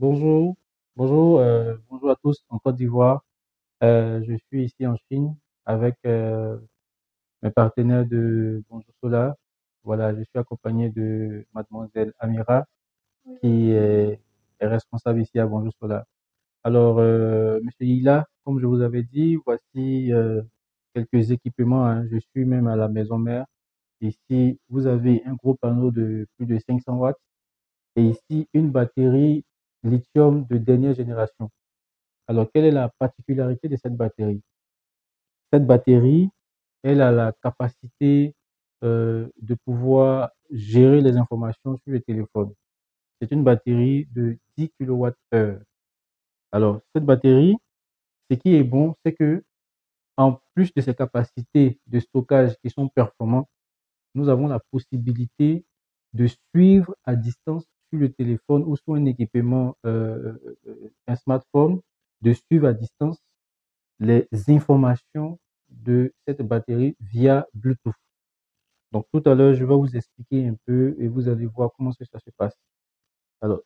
Bonjour, bonjour à tous en Côte d'Ivoire. Je suis ici en Chine avec mes partenaires de Bonjour Solar. Voilà, je suis accompagné de mademoiselle Amira qui est responsable ici à Bonjour Solar. Alors, monsieur Ila, comme je vous avais dit, voici quelques équipements, hein. Je suis même à la maison mère. Ici, vous avez un gros panneau de plus de 500 watts et ici une batterie lithium de dernière génération. Alors, quelle est la particularité de cette batterie? Cette batterie, elle a la capacité de pouvoir gérer les informations sur le téléphone. C'est une batterie de 10 kWh. Alors, cette batterie, ce qui est bon, c'est que en plus de ses capacités de stockage qui sont performantes, nous avons la possibilité de suivre à distance sur le téléphone ou sur un équipement, un smartphone, de suivre à distance les informations de cette batterie via Bluetooth. Donc tout à l'heure, je vais vous expliquer un peu et vous allez voir comment ça se passe. Alors,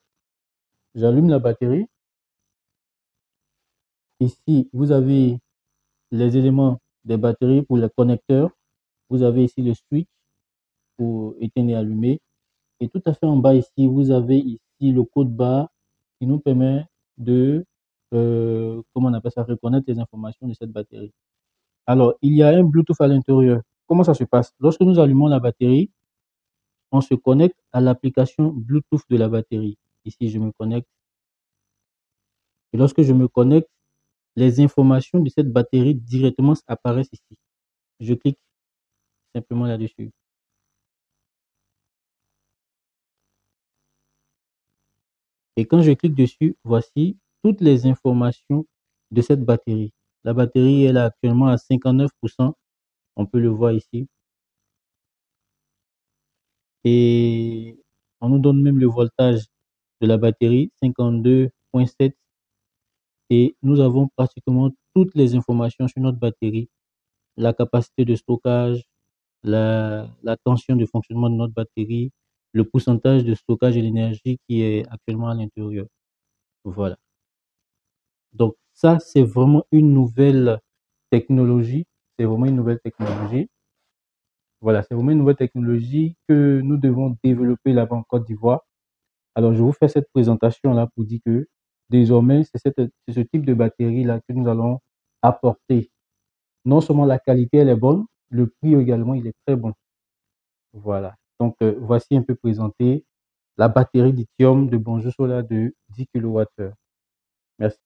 j'allume la batterie. Ici, vous avez les éléments des batteries pour les connecteurs. Vous avez ici le switch pour éteindre et allumer. Et tout à fait en bas ici, vous avez ici le code barre qui nous permet de, comment on appelle ça, reconnaître les informations de cette batterie. Alors, il y a un Bluetooth à l'intérieur. Comment ça se passe? Lorsque nous allumons la batterie, on se connecte à l'application Bluetooth de la batterie. Ici, je me connecte. Et lorsque je me connecte, les informations de cette batterie directement apparaissent ici. Je clique simplement là-dessus. Et quand je clique dessus, voici toutes les informations de cette batterie. La batterie, elle est actuellement à 59%. On peut le voir ici. Et on nous donne même le voltage de la batterie, 52,7. Et nous avons pratiquement toutes les informations sur notre batterie, la capacité de stockage, la tension de fonctionnement de notre batterie, le pourcentage de stockage de l'énergie qui est actuellement à l'intérieur. Voilà. Donc ça, c'est vraiment une nouvelle technologie. C'est vraiment une nouvelle technologie. Voilà, c'est vraiment une nouvelle technologie que nous devons développer là-bas en Côte d'Ivoire. Alors, je vous fais cette présentation-là pour dire que désormais, c'est ce type de batterie-là que nous allons apporter. Non seulement la qualité, elle est bonne, le prix également, il est très bon. Voilà. Donc, voici un peu présenté la batterie lithium de Bonjour Solar de 10 kWh. Merci.